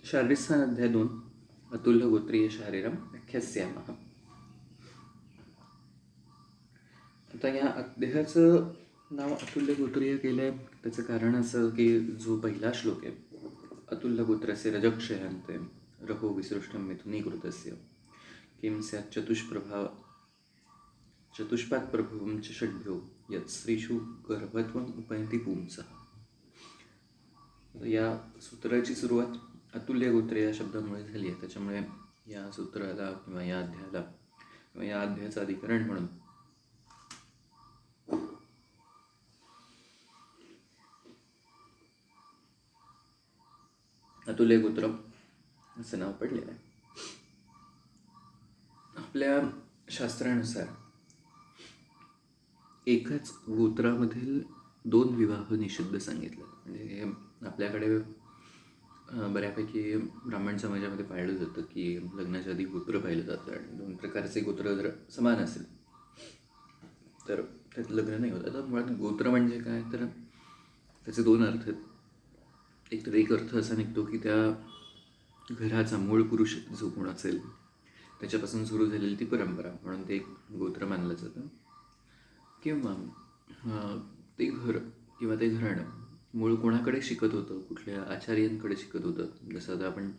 शारीरस्थान अध्याय 2 अतुल्य गोत्रीय शारीरम व्याख्यास्यामः. आता या अध्यायाचं नाव अतुल्य गोत्रीय केलं आहे. त्याचं कारण असं की जो पहिला श्लोक आहे, अतुल्य गोत्रस्य रजक्षयांते रहो विसृष्टं मिथुनीकृतस्य किं स्यात् चतुष्पात् प्रभुं च षड्भ्यो यत् स्त्रीषु गर्भत्वम् उपैति पुंसः. या सूत्राची सुरुवात अतुल्य गोत्र या शब्दामुळे झाली आहे. त्याच्यामुळे या सूत्राला किंवा या अध्यायाला किंवा या अध्यायाचं अधिकरण म्हणून अतुल्य गोत्र असं नाव पडलेलं आहे. आपल्या शास्त्रानुसार एकाच गोत्रामधील 2 विवाह निषिद्ध सांगितले. म्हणजे आपल्याकडे बऱ्यापैकी ब्राह्मण समाजामध्ये पाहिलं जातं की लग्नाच्या आधी गोत्र पाहिलं जातं आणि 2 प्रकारचे गोत्र जर समान असेल तर त्यात लग्न नाही होत. आता मुळात गोत्र म्हणजे काय, तर त्याचे 2 अर्थ आहेत. एक अर्थ असा निघतो की त्या घराचा मूळ पुरुष जो कोण असेल त्याच्यापासून सुरू झालेली ती परंपरा म्हणून ते एक गोत्र मानलं जातं. किंवा ते घर किंवा ते घराणं मूळ कोणाकडे शिकत होतं, कुठल्या आचार्यांकडे शिकत होतं. जसं आता आपण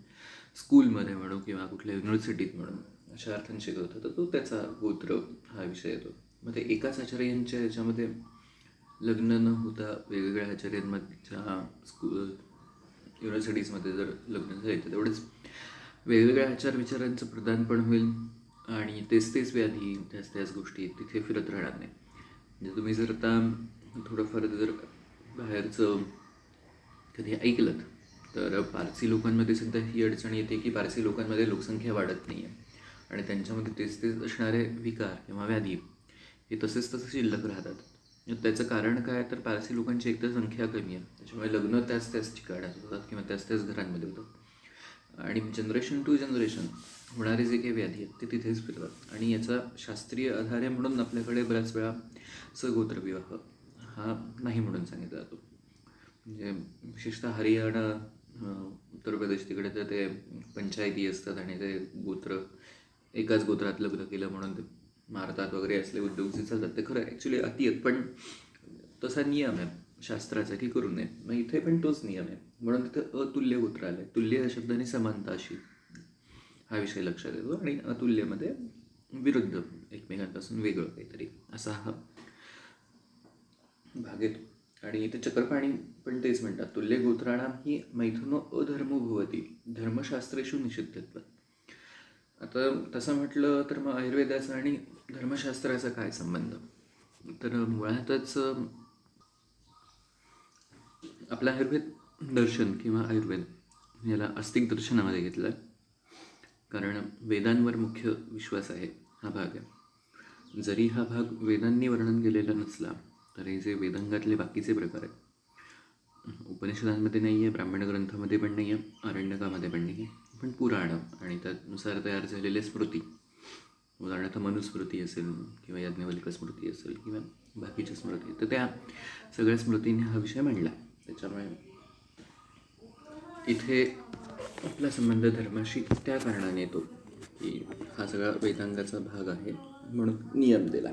स्कूलमध्ये म्हणू किंवा कुठल्या युनिव्हर्सिटीत म्हणू, अशा अर्थाने शिकत होतं, तर तो त्याचा गोत्र हा विषय येतो. मग ते एकाच आचार्यांच्या याच्यामध्ये लग्न न होता वेगवेगळ्या आचार्यांमधच्या युनिव्हर्सिटीजमध्ये जर लग्न झाले तर तेवढंच वेगवेगळ्या आचारविचारांचं प्रदान पण होईल आणि तेच व्याधी त्याच गोष्टी तिथे फिरत राहणार नाही. म्हणजे तुम्ही जर आता थोडंफार जर बाहेरचं कधी ऐकलं तर पारसी लोकांमध्ये सुद्धा ही अडचण येते की पारसी लोकांमध्ये लोकसंख्या वाढत नाही आहे आणि त्यांच्यामध्ये तेच असणारे विकार किंवा व्याधी हे तसेच शिल्लक राहतात. त्याचं कारण काय, तर पारसी लोकांची एकतर संख्या कमी आहे, त्याच्यामुळे लग्न त्याच ठिकाणात होतात किंवा त्याच घरांमध्ये होतात आणि जनरेशन टू जनरेशन होणारे जे काही व्याधी आहेत ते तिथेच फिरतात. आणि याचा शास्त्रीय आधार आहे म्हणून आपल्याकडे बऱ्याच वेळा सगोत्रविवाह हा नाही म्हणून सांगितला जातो. म्हणजे विशेषतः हरियाणा, उत्तर प्रदेश तिकडे तर ते पंचायती असतात आणि ते गोत्र एकाच गोत्रात लग्न केलं म्हणून ते मारतात वगैरे असले उद्योग जे चालतात ते खरं ॲक्च्युली अति आहेत, पण तसा नियम आहे शास्त्राचा की करू नये. मग इथे पण तोच नियम आहे म्हणून तिथं अतुल्य गोत्र आलं आहे. तुल्य या शब्दाने समानता अशी हा विषय लक्षात येतो आणि अतुल्यमध्ये विरुद्ध, एकमेकांपासून वेगळं काहीतरी असा हा भाग येतो. आणि इथे चक्रपाणी पण तेच म्हणतात, तुल्य गोत्राणाम ही मैथुनो अधर्मो भवती धर्मशास्त्रेषु निषिद्धत्व. आता तसं म्हटलं तर मग आयुर्वेदाचा आणि धर्मशास्त्राचा काय संबंध, तर मुळातच आपलं आयुर्वेद दर्शन किंवा आयुर्वेद याला आस्तिक दर्शनामध्ये घेतलं आहे. कारण वेदांवर मुख्य विश्वास आहे हा भाग आहे. जरी हा भाग वेदांनी वर्णन केलेला नसला तरी जे वेदांगातले बाकीचे प्रकार आहेत उपनिषदांमध्ये नाही आहे, ब्राह्मण ग्रंथामध्ये पण नाही आहे, आरण्यकामध्ये पण नाही आहे, पण पुराण आणि त्यानुसार तयार झालेले स्मृती, उदाहरणार्थ मनुस्मृती असेल किंवा याज्ञवल्क्य स्मृती असेल किंवा बाकीच्या स्मृती, तर त्या सगळ्या स्मृतींनी हा विषय मांडला. त्याच्यामुळे इथे आपला संबंध धर्माशी त्या कारणाने येतो की हा सगळा वेदांगाचा भाग आहे म्हणून नियम दिला.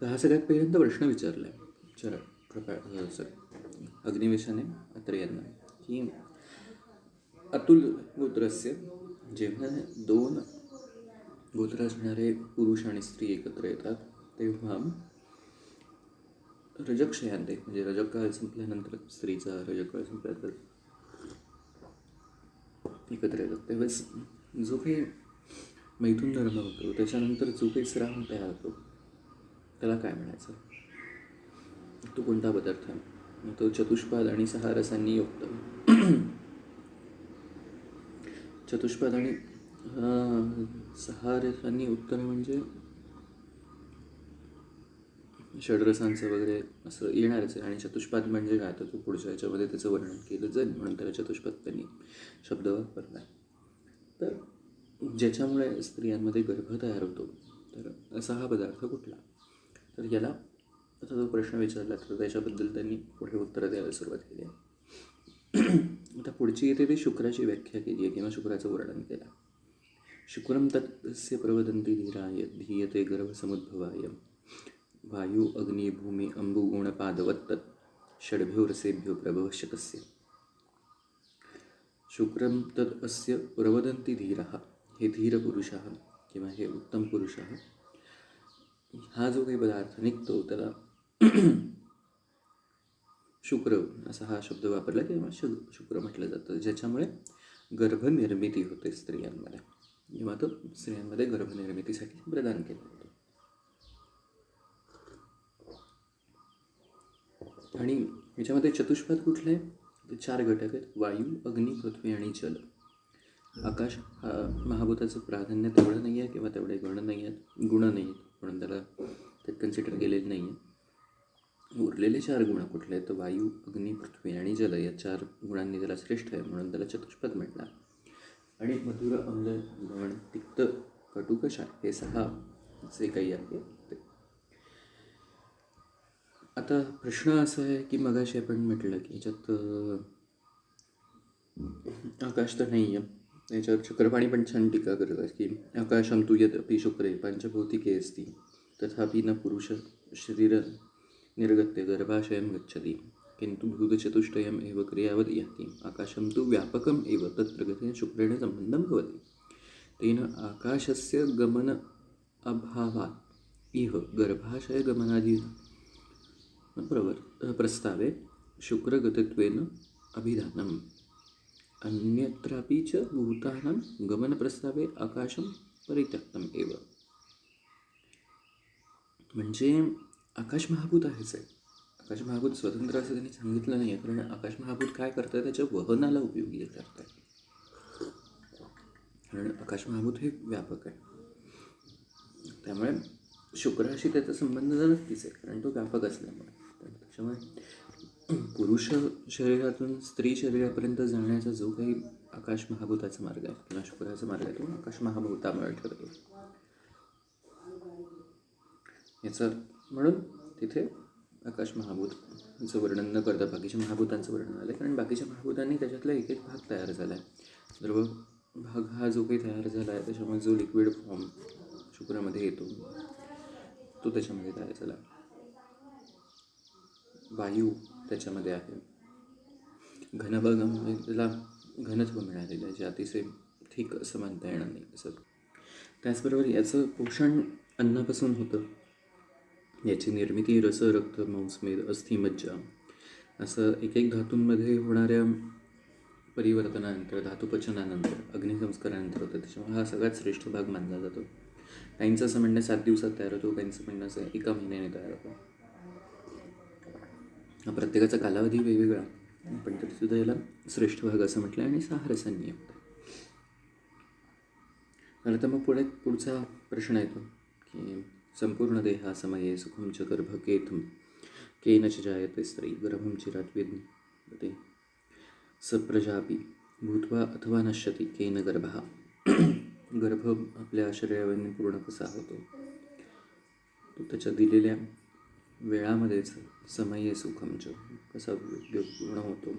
तर हा सगळ्यात पहिल्यांदा प्रश्न विचारला आहे सर अग्निवेशाने अत्रेयांना की अतुल गोत्रस्य जेव्हा 2 गोत्र असणारे पुरुष आणि स्त्री एकत्र येतात तेव्हा रजक्षयांते, म्हणजे रजकाळ संपल्यानंतर स्त्रीचा रजकाळ संपल्यानंतर एकत्र येतात तेव्हाच जो काही मैथुन धर्म होतो त्याच्यानंतर जो काही स्राव तयार होतो त्याला काय म्हणायचं, तो कोणता पदार्थ, तो चतुष्पाद आणि 6 रसांनी युक्त. चतुष्पाद आणि 6 रसांनी उत्तर म्हणजे षडरसांचं वगैरे असं येणारच आहे. आणि चतुष्पाद म्हणजे काय, तर तो पुढच्या याच्यामध्ये त्याचं वर्णन केलं जाईल म्हणून त्याला चतुष्पाद त्यांनी शब्द वापरला. तर ज्याच्यामुळे स्त्रियांमध्ये गर्भ तयार होतो तर असा हा पदार्थ कुठला, तर याला आता जो प्रश्न विचारला तर त्याच्याबद्दल त्यांनी पुढे उत्तरं द्यायला सुरुवात केली आहे. आता पुढे पुढची येते ते शुक्राची व्याख्या केली आहे किंवा शुक्राचं वर्णन केलं. शुक्रम तस्य प्रवदन्ति धीराय धीयते गर्भसमुद्भवाय वायू अग्नी भूमी अंबुगुणपादवत्तत् षड्भ्यो रसेभ्यो प्रभवश्च तस्य. शुक्रम तत् अस्य प्रवदन्ति धीरः, हे धीर पुरुषः किंवा हे उत्तम पुरुषः, हा जो काही पदार्थ निघतो त्याला शुक्र असा हा शब्द वापरला किंवा शुक्र म्हटलं जातं, ज्याच्यामुळे गर्भनिर्मिती होते स्त्रियांमध्ये किंवा तो स्त्रियांमध्ये गर्भनिर्मितीसाठी प्रदान केला जातो. आणि याच्यामध्ये चतुष्पाद कुठले आहे? 4 घटक आहेत: वायू, अग्नी, पृथ्वी आणि जल. आकाश हा महाभूताचं प्राधान्य तेवढं नाही आहे किंवा तेवढे गुण नाही आहेत, म्हणून त्याला ते कन्सिडर केलेलं नाही आहे. उरलेले 4 गुण कुठले आहेत? तर वायू, अग्नी, पृथ्वी आणि जल या 4 गुणांनी त्याला श्रेष्ठ आहे, म्हणून त्याला चतुष्पद म्हटलं. आणि मधुर, अम्ल, गण, तिक्त, कटू, कषाय हे 6 जे काही आहे ते. आता प्रश्न असा आहे की मगाशी आपण म्हटलं की याच्यात आकाश तर नाही आहे. याच्यावर चक्रपाणी पण छान टीका करतात की आकाशम तु यदपि शुक्रे पंचभौतिके अस्ति तथापि न पुरुष शरीर निर्गत्य गर्भाशयं गच्छति किंतु भूतचतुष्टयम् एव क्रियावद् याति. आकाशं तु व्यापकम् एव तत्र गतेन शुक्रेण सम्बन्धं भवति. तेन आकाशस्य गमन अभावात् इह गर्भाशयगमनादि प्रस्तावे शुक्रगतत्वेन अभिधानम्. अन्यत्रापि च भूतानां गमनप्रस्तावे आकाशं परित्यक्तम् एव. म्हणजे आकाश महाभूत आहेच आहे. आकाश महाभूत स्वतंत्र असं त्यांनी सांगितलं नाही आहे, कारण आकाश महाभूत काय करतं, त्याच्या वहनाला उपयोगी करत आहे. कारण आकाश महाभूत हे व्यापक आहे, त्यामुळे शुक्राशी त्याचा संबंध नक्कीच आहे, कारण तो व्यापक असल्यामुळे. त्याच्यामुळे पुरुष शरीरातून स्त्री शरीरापर्यंत जाण्याचा जो काही आकाश महाभूताचा मार्ग आहे किंवा शुक्राचा मार्ग आहे, तो आकाश महाभूतामुळे ठरतो. याचा म्हणून तिथे आकाश महाभूताचं वर्णन न करता बाकीच्या महाभूतांचं वर्णन आलं, कारण बाकीच्या महाभूतांनी त्याच्यातला एक एक भाग तयार झाला आहे. ध्रुव भाग हा जो काही तयार झाला आहे, त्याच्यामुळे जो लिक्विड फॉर्म शुक्रामध्ये येतो तो त्याच्यामध्ये तयार झाला. वायू त्याच्यामध्ये आहे. घनभागामध्ये त्याला घनत्व मिळालेलं आहे, जे अतिशय थिक असं म्हणता येणार नाही असं. त्याचबरोबर याचं पोषण अन्नापासून होतं. याची निर्मिती रस, रक्त, मांसमेद, अस्थि, मज्जा असं एक एक धातूंमध्ये होणाऱ्या परिवर्तनानंतर, धातुपचनानंतर, अग्निसंस्कारानंतर होतं. त्याच्यामुळे हा सगळ्यात श्रेष्ठ भाग मानला जातो. काहींचं असं म्हणणं 7 दिवसात तयार होतो, काहींचं म्हणणं असं 1 महिन्याने तयार होतो. हा प्रत्येकाचा कालावधी वेगवेगळा, पण तरीसुद्धा याला श्रेष्ठ भाग असं म्हटलं आणि 6 रसांनी येतं. तर मग पुढचा प्रश्न येतो की संपूर्ण देहा समये सुखम च गर्भकेतुम केनच जायते स्त्री गर्भम चिरात विद्यते सप्रजापि भूत्वा अथवा नश्यति केन गर्भः. गर्भ आपल्या शरीराने पूर्ण कसा होतो, तो त्याच्या दिलेल्या वेळामध्येच समये सुखम च कसा पूर्ण होतो.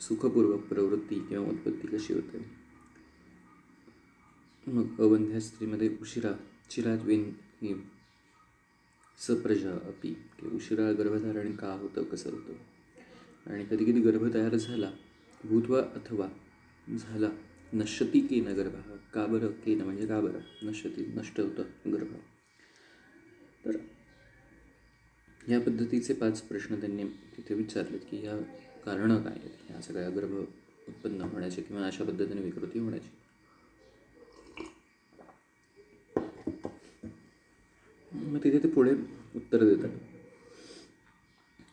सुखपूर्वक प्रवृत्ती किंवा उत्पत्ती कशी होते. मग अवंध्या स्त्रीमध्ये उशिरा चिरात विन सप्रजा अपी, की उशिरा गर्भधारण का होतं, कसं होतं. आणि कधी कधी गर्भ तयार झाला, भूत्वा अथवा झाला, नश्यती केन गर्भ. का बरं? केन म्हणजे का बरं? नश्यती नष्ट होतं गर्भ. तर या पद्धतीचे 5 प्रश्न त्यांनी तिथे विचारलेत की ह्या कारणं काय आहेत ह्या सगळ्या गर्भ उत्पन्न होण्याचे किंवा अशा पद्धतीने विकृती होण्याची. मग तिथे ते पुढे उत्तर देतात.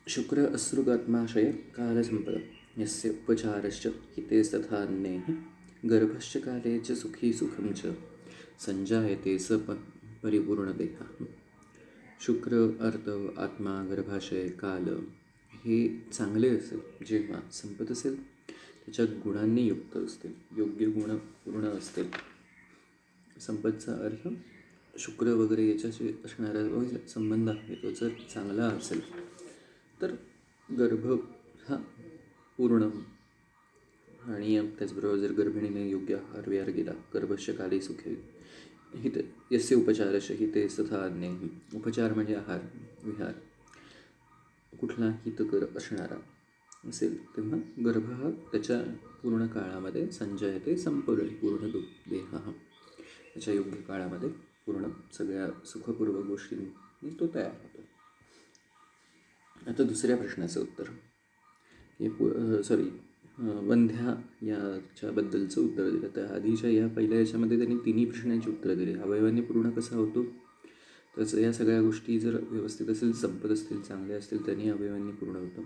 शुक्र असृगात्माशय कालसंपद यस्य उपचारश्च हितेस्तथा अन्यैः गर्भश्च काले च सुखी सुखं च संजायते स परिपूर्णदेहः. शुक्र, अर्थ, आत्मा, गर्भाशय, काल हे चांगले असेल जेव्हा संपत असेल, त्याच्या गुणांनी युक्त असतील, योग्य गुण पूर्ण असतील. संपतचा अर्थ शुक्र वगैरे याच्याशी असणारा संबंध आहे तो जर चांगला असेल तर गर्भ हा पूर्ण आणि त्याचबरोबर जर गर्भिणीने योग्य आहार विहार केला गर्भस्य काली सुखे हित यस्य उपचारश हिते तथा अन्य. उपचार म्हणजे आहार विहार कुठला हितकर असणारा असेल तेव्हा गर्भ हा त्याच्या पूर्ण काळामध्ये संजयते संपवली पूर्ण देह हा त्याच्या योग्य काळामध्ये पूर्ण सगळ्या सुखपूर्वक गोष्टींनी तो तयार होतो. आता दुसऱ्या प्रश्नाचं उत्तर वंध्या याच्याबद्दलचं उत्तर दिलं. तर आधीच्या या पहिल्या याच्यामध्ये त्यांनी तिन्ही प्रश्नांची उत्तरं दिली. अवयवांनी पूर्ण कसा होतो तर या सगळ्या गोष्टी जर व्यवस्थित असेल संपत असतील चांगले असतील त्यांनी अवयवांनी पूर्ण होतं.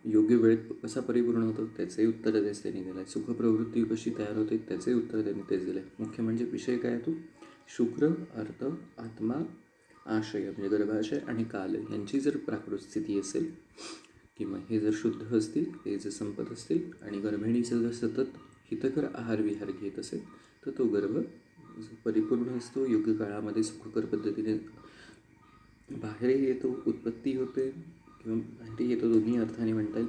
योग्य वेळेत कसा परिपूर्ण होतो त्याचंही उत्तर तेच त्यांनी दिलं आहे. सुखप्रवृत्ती कशी तयार होते त्याचंही उत्तर त्यांनी तेच दिलं आहे. मुख्य म्हणजे विषय काय तो शुक्र अर्थ आत्मा आशय म्हणजे गर्भाशय आणि काल यांची जर प्राकृत स्थिती असेल किंवा हे जर शुद्ध असतील हे जर संपत असतील आणि गर्भिणीचं जर सतत हितकर आहार विहार घेत असेल तर तो गर्भ परिपूर्ण असतो. योग्य काळामध्ये सुखकर पद्धतीने बाहेरही येतो उत्पत्ती होते किंवा बाहेरही येतो दोन्ही अर्थाने म्हणता येईल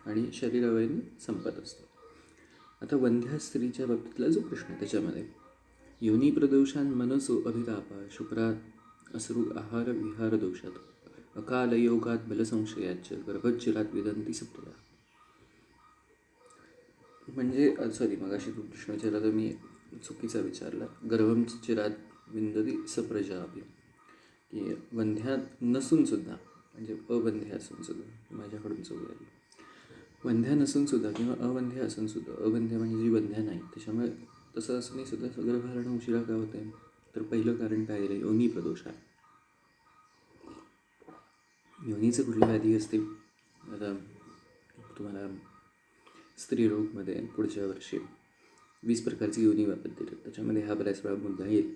आणि शरीरावयाने संपत असतो. आता वंध्या स्त्रीच्या बाबतीतला जो प्रश्न त्याच्यामध्ये योनी प्रदोषान मनसो अभितापा शुक्रात असृ आहार विहार दोषात अकाल योगात बलसंशयाच गर्भचिरात विदंती सप्तदा. म्हणजे मगाशी तू प्रश्न विचारला तर मी चुकीचा विचारला. गर्भम चिरात विंदती सप्रजा की वंध्या नसून सुद्धा म्हणजे अवंध्या असून सुद्धा माझ्याकडून चौक आली. वंध्या नसून सुद्धा किंवा अवंध्या असून सुद्धा अवंध्या म्हणजे जी वंध्या नाही त्याच्यामुळे तसं असूनही सुद्धा गर्भधारण उशिरा का होते तर पहिलं कारण काय आहे योनी प्रदोष आहे. योनीचं कुठली व्याधी असते आता तुम्हाला स्त्रीरोगमध्ये पुढच्या वर्षी 20 प्रकारची योनी बाबत दिली त्याच्यामध्ये हा बऱ्याच वेळा मुद्दा येईल.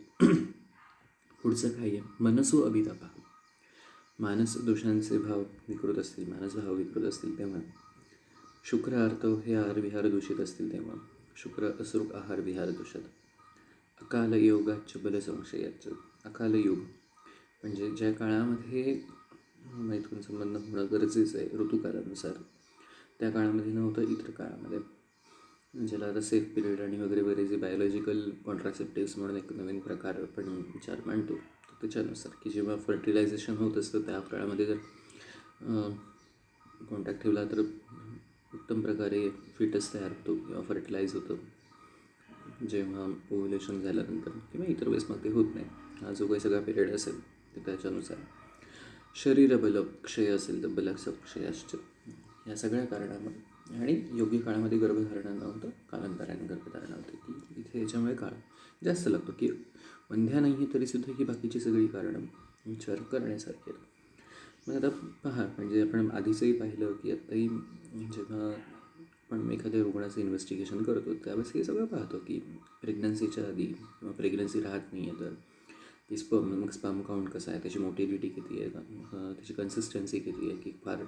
पुढचं काय आहे मनसो अभितापा मानस दोषांचे भाव विकृत असतील मानसभाव विकृत असतील तेव्हा शुक्र अर्थ हे आहार विहार दूषित असतील तेव्हा शुक्र असृक आहार विहार दोषात अकाल योगाच बलसंशयाचं. अकाल योग म्हणजे ज्या काळामध्ये मैथून संबंध होणं गरजेचं आहे ऋतुकालानुसार त्या काळामध्ये नव्हतं इतर काळामध्ये ज्याला आता सेफ पिरियड आणि वगैरे जे बायोलॉजिकल कॉन्ट्रासेप्टिव्स म्हणून एक नवीन प्रकार आपण विचार मांडतो तर त्याच्यानुसार की जेव्हा फर्टिलायझेशन होत असतं त्या काळामध्ये जर कॉन्टॅक्ट ठेवला तर उत्तम प्रकारे फिटस तयार होतो किंवा फर्टिलाइज होतं जेव्हा ओव्ह्युलेशन झाल्यानंतर किंवा इतर वेळेस मग ते होत नाही. हा जो काही सगळा पिरियड असेल तर त्याच्यानुसार शरीरबल क्षय असेल तर बलक्षयाश्च या सगळ्या कारणामुळे आणि योग्य काळामध्ये गर्भधारणा नव्हतं कालांतराने गर्भधारणा होते की इथे याच्यामुळे काळ जास्त लागतो की वंध्या नाही आहे तरीसुद्धा ही बाकीची सगळी कारणं विचार करण्यासारखी आहेत. मग आता पहा म्हणजे आपण आधीचंही पाहिलं की आत्ताही जेव्हा आपण एखाद्या रुग्णाचं इन्व्हेस्टिगेशन करतो त्यावेळेस हे सगळं पाहतो की प्रेग्नन्सीच्या आधी किंवा प्रेग्नन्सी राहत नाही आहे तर की स्पर्म काउंट कसं आहे त्याची मोटिलिटी किती आहे त्याची कन्सिस्टन्सी किती आहे की फार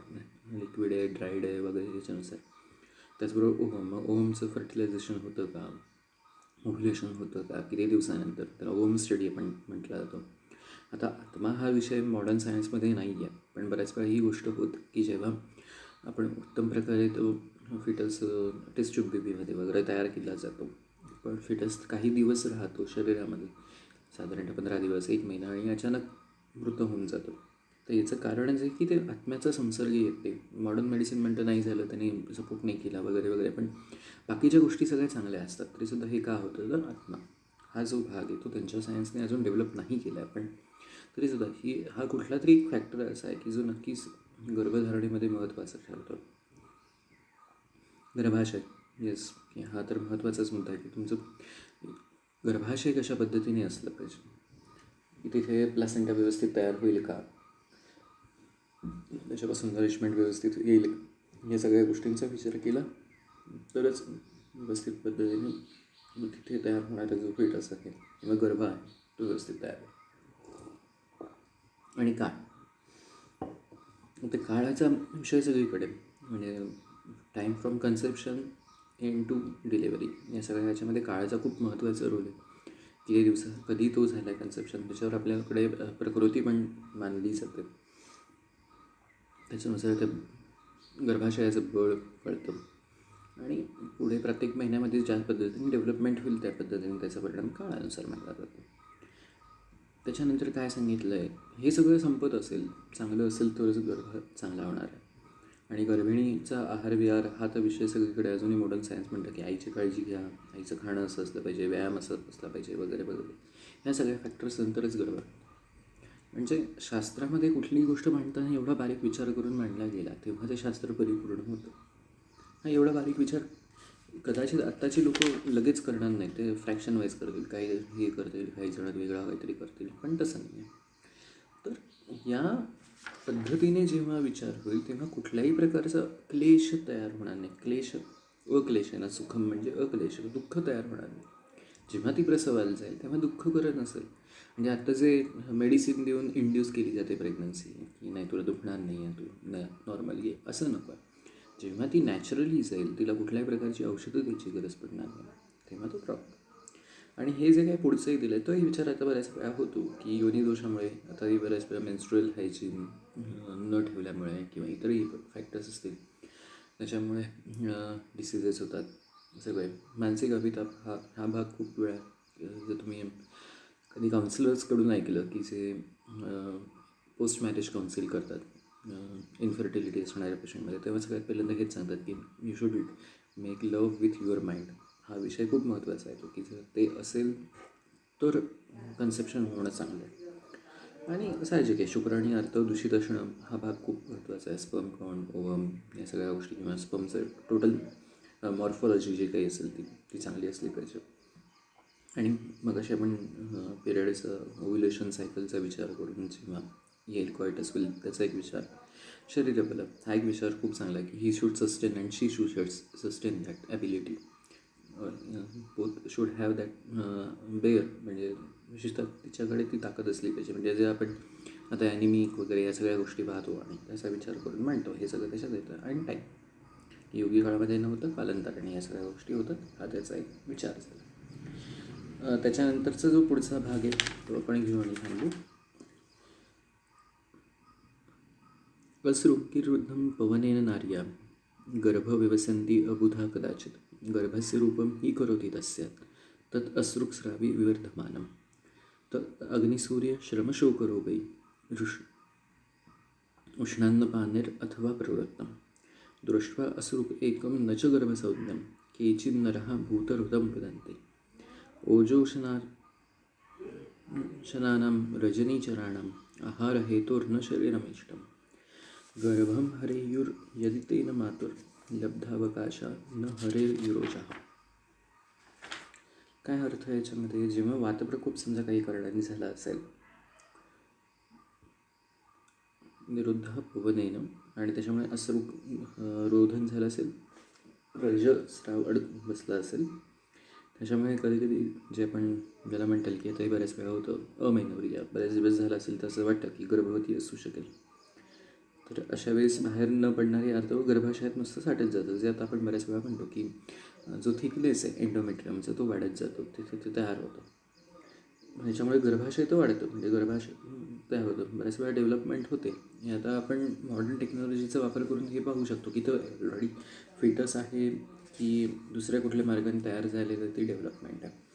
लिक्विड आहे ड्राईड आहे वगैरे त्याच्यानुसार. त्याचबरोबर मग ओव्हमचं फर्टिलायझेशन होतं का ओव्ह्युलेशन होतं का किती दिवसानंतर तर ओव्हम स्टडी आपण म्हटला जातो. आता आत्मा हा विषय मॉडर्न सायन्समध्ये नाही आहे पण बऱ्याच वेळा ही गोष्ट होत की जेव्हा आपण उत्तम प्रकारे तो फिटस टेस्ट ट्यूब बेबीमध्ये वगैरे तयार केला जातो पण फिटस काही दिवस राहतो शरीरामध्ये साधारणतः 15 दिवस 1 महिना आणि अचानक मृत होऊन जातो. तर याचं कारणच आहे की ते आत्म्याचा संसर्ग येते. मॉडर्न मेडिसिन म्हणतं नाही झालं त्यांनी सपोर्ट नाही केला वगैरे पण बाकीच्या गोष्टी सगळ्या चांगल्या असतात तरीसुद्धा हे का होतं तर आत्मा हा जो भाग आहे तो त्यांच्या सायन्सने अजून डेव्हलप नाही केला आहे पण तरीसुद्धा हा कुठला तरी एक फॅक्टर असा आहे की जो नक्कीच गर्भधारणेमध्ये महत्त्वाचा ठरतो. गर्भाशय येस हा तर महत्त्वाचाच मुद्दा आहे की तुमचं गर्भाशय कशा पद्धतीने असलं पाहिजे की तिथे प्लासेंटा व्यवस्थित तयार होईल का त्याच्यापासून नरिशमेंट व्यवस्थित येईल या सगळ्या गोष्टींचा विचार केला तरच व्यवस्थित पद्धतीने तिथे तयार होणारा जो फिटस आहे किंवा गर्भ आहे तो व्यवस्थित तयार आहे. आणि काळ ते काळाचा विषय सगळीकडे म्हणजे time from conception and to delivery या सगळ्या ह्याच्यामध्ये काळाचा खूप महत्त्वाचा रोल आहे. किती दिवसात कधी तो झाला आहे कन्सेप्शन त्याच्यावर आपल्याकडे प्रकृती पण मानली जाते त्याच्यानुसार त्या गर्भाशयाचं बळ कळतं आणि पुढे प्रत्येक महिन्यामध्ये ज्या पद्धतीने डेव्हलपमेंट होईल त्या पद्धतीने त्याचा परिणाम काळानुसार मानला जातो. त्याच्यानंतर काय सांगितलं आहे, हे सगळं संपत असेल, चांगलं असेल तरच गर्भ चांगला होणार आहे. आणि गर्भिणीचा आहार विहार हा तर विषय सगळीकडे अजूनही मॉडर्न सायन्स म्हणतं की आईची काळजी घ्या, आईचं खाणं असं असलं पाहिजे, व्यायाम असं असला पाहिजे वगैरे वगैरे. ह्या सगळ्या फॅक्टर्स नंतरच गर्भ. म्हणजे शास्त्रामध्ये कुठलीही गोष्ट मांडताना एवढा बारीक विचार करून मांडला गेला तेव्हा ते शास्त्र परिपूर्ण होतं. हा एवढा बारीक विचार कदाचित आत्ताची लोक लगेच करणार नाही, ते फ्रॅक्शन वाईज करतील, काही हे करतील, काही जण वेगळा काहीतरी करतील, पण तसं नाही आहे. तर या पद्धतीने जेव्हा विचार होईल तेव्हा कुठल्याही प्रकारचा क्लेश तयार होणार नाही. अक्लेश आहे ना, सुखम म्हणजे अक्लेश, दुःख तयार होणार नाही. जेव्हा ती प्रसवायला जाईल तेव्हा दुःख करत नसेल. म्हणजे आत्ता जे मेडिसिन देऊन इंड्यूस केली जाते प्रेग्नन्सी की नाही तुला दुखणार नाही आहे, तू नॉर्मली असं नको आहे. जेव्हा ती नॅचरली जाईल, तिला कुठल्याही प्रकारची औषधं द्यायची गरज पडणार नाही, तेव्हा तो प्रॉब्लेम. आणि हे जे काही पुढचंही दिलं आहे तोही विचार आता बऱ्याच वेळा होतो की योनिदोषामुळे आताही बऱ्याच वेळा मेन्स्ट्रुअल हायजीन न ठेवल्यामुळे किंवा इतरही फॅक्टर्स असतील त्याच्यामुळे डिसिजेस होतात सगळे. मानसिक अभिताप हा भाग खूप वेळा जर तुम्ही कधी काउन्सिलर्सकडून ऐकलं की जे पोस्ट मॅरेज काउन्सिल करतात इन्फर्टिलिटी असणाऱ्या पेशंटमध्ये, तेव्हा सगळ्यात पहिल्यांदा हेच सांगतात की you should make love with your mind. हा विषय खूप महत्त्वाचा आहे तो, की जर ते असेल तर कन्सेप्शन होणं चांगलं आहे. आणि साहजिक आहे शुक्राणी अर्थ दूषित असणं हा भाग खूप महत्त्वाचा आहे. स्पर्म काउंट, ओव्हम या सगळ्या गोष्टी किंवा स्पर्मचं टोटल मॉर्फॉलॉजी जी काही असेल ती चांगली असली पाहिजे. आणि मग अशी आपण पिरियडचं ओव्युलेशन सायकलचा विचार करून जेव्हा येईल कॉयटस होईल त्याचा एक विचार. शरीरबल हा एक विचार खूप चांगला आहे की he should sustain and she should sustain that ability. Both should have that bear, म्हणजे विशेषतः तिच्याकडे ती ताकद असली पाहिजे. म्हणजे जे आपण आता ॲनिमिक वगैरे या सगळ्या गोष्टी पाहतो आणि त्याचा विचार करून मांडतो, हे सगळं त्याच्यात येतं. आणि टाईम योगी काळामध्ये नव्हतं, कालांतराने या सगळ्या गोष्टी होतात, हा त्याचा एक विचार झाला. त्याच्यानंतरचा जो पुढचा भाग आहे तो आपण घेऊ आणि सांगू. असृक्किरुद्धं पवनेन नार्या गर्भविवसन्ति अबुधा कदाचित गर्भस्य रूपं हि करोति तस्यात् तत् अश्रुक्स्रावी विवर्धमानं तत् अग्निसूर्यश्रमशोकरोगै उष्णान्नपानेर् अथवा प्रवृत्तं दृष्ट्वा अश्रुक् एकं न च गर्भसंज्ञं केचिन्नरः भूतहृदं वदन्ति ओजोषणानां रजनीचराणाम् आहारहेतोर्न शरीरमिष्टं गर्भं हरेयुर्यदि तेन मातुर्लब्धावकाशा न हरेयुरोजः. काय अर्थ आहे याच्यामध्ये? जेव्हा वातप्रकोप समजा काही कारणाने झाला असेल निरुद्ध पवनेनं आणि त्याच्यामुळे अश्रू रोधन झालं असेल, रजस्राव बसला असेल, त्याच्यामुळे कधी कधी जे आपण ज्याला म्हणता येईल की आताही बऱ्याच वेळा होतं अमेनोरिया, बऱ्याच दिवस झाला असेल तर असं वाटतं की गर्भवती असू शकेल. तर अशा वेळेस बाहेर न पडणारे अर्थ गर्भाशयात नुसतं साठत जातं, जे आता आपण बऱ्याच वेळा म्हणतो की जो थिकनेस आहे एंडोमेट्रियमचा तो वाढत जातो, तिथे तयार होतो. ह्याच्यामुळे गर्भाशय तर वाढतं, म्हणजे गर्भाशय तयार होतं, बऱ्याच वेळा डेव्हलपमेंट होते. हे आता आपण मॉडर्न टेक्नॉलॉजीचा वापर करून हे पाहू शकतो की तो ऑलरेडी फिटस आहे की दुसऱ्या कुठल्या मार्गाने तयार झालेलं ती डेव्हलपमेंट आहे.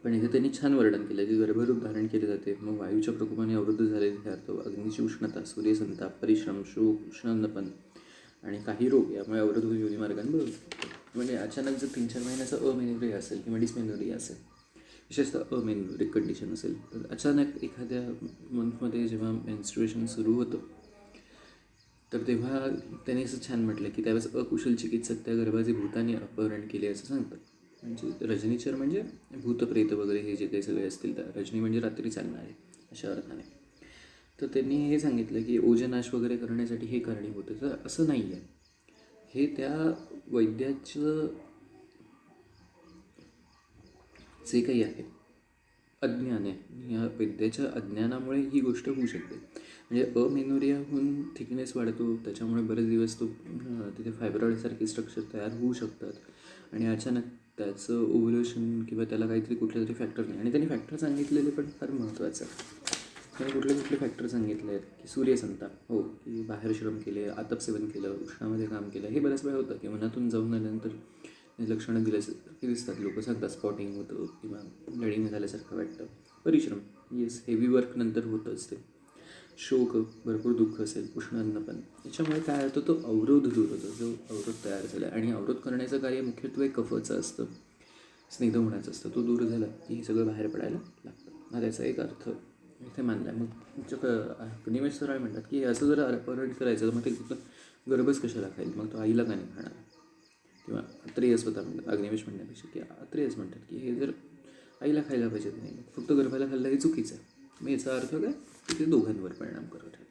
पण इथे त्यांनी छान वर्णन केलं की गर्भरूप धारण केले जाते, मग वायूच्या प्रकोपाने अवरुद्ध झालेले हे अर्थ, अग्नीची उष्णता, सूर्यसंताप, परिश्रम, शोक, उष्णान्नपण आणि काही रोग यामुळे अवरोध योनी मार्गाने बरोबर. म्हणजे अचानक जर 3-4 महिन्याचा अमेनोरिया असेल किंवा डिस्मेनोरिया असेल, विशेषतः अमेनोरिक कंडिशन असेल, तर अचानक एखाद्या मंथमध्ये जेव्हा मेन्स्ट्रुएशन सुरू होतं तर तेव्हा त्याने असं छान म्हटलं की त्यावेळेस अकुशल चिकित्सक त्या गर्भाचे भूताने अपहरण केले असं सांगतात. म्हणजे रजनीचर म्हणजे भूतप्रेत वगैरे हे जे काही सगळे असतील, त्या रजनी म्हणजे रात्री चालणारे अशा अर्थाने. तर त्यांनी हे सांगितलं की ओजनाश वगैरे करण्यासाठी हे कारणीभूत आहे. तर असं नाही आहे, हे त्या वैद्याचं जे काही आहे अज्ञान आहे, या वैद्याच्या अज्ञानामुळे ही गोष्ट होऊ शकते. म्हणजे अमेनोरियाहून थिकनेस वाढतो, त्याच्यामुळे बरेच दिवस तो तिथे फायब्रॉइडसारखे स्ट्रक्चर तयार होऊ शकतात आणि अचानक त्याचं ओव्ह्युलेशन किंवा त्याला काहीतरी कुठले तरी फॅक्टर नाही. आणि त्यांनी फॅक्टर सांगितलेले पण फार महत्त्वाचं आहे. त्याने कुठले कुठले फॅक्टर सांगितले आहेत की सूर्यसंताप हो की बाहेर श्रम केले, आतपसेवन केलं, उष्णामध्ये काम केलं, हे बऱ्याच वेळा होतं की मनातून जाऊन आल्यानंतर लक्षणं दिल्यासारखी दिसतात. लोक सांगतात स्पॉटिंग होतं किंवा ब्लडिंग झाल्यासारखं वाटतं. परिश्रम येस, हेवी वर्क नंतर होतंच ते. शोक, भरपूर दुःख असेल, उष्ण अन्न पण, याच्यामुळे काय होतं, तो अवरोध दूर होतो, जो अवरोध तयार झाला. आणि अवरोध करण्याचं कार्य मुख्यत्वे कफचं असतं, स्निग्ध होण्याचं असतं. तो दूर झाला की हे सगळं बाहेर पडायला लागतं. हा त्याचा एक अर्थ इथे मानला आहे. मग अग्निवेश सरळ म्हणतात की असं जर अपहरण करायचं तर मग ते गर्भच कशाला खाईल, मग तो आईला का नाही खाणार. किंवा अत्रेय स्वतः म्हणतात, अग्निवेश म्हणण्यापेक्षा की अत्रेयच म्हणतात की हे जर आईला खायला पाहिजे नाही, फक्त गर्भाला खाल्लं हे चुकीचं आहे. मग याचा अर्थ काय की ते दोघांवर परिणाम करत आहे.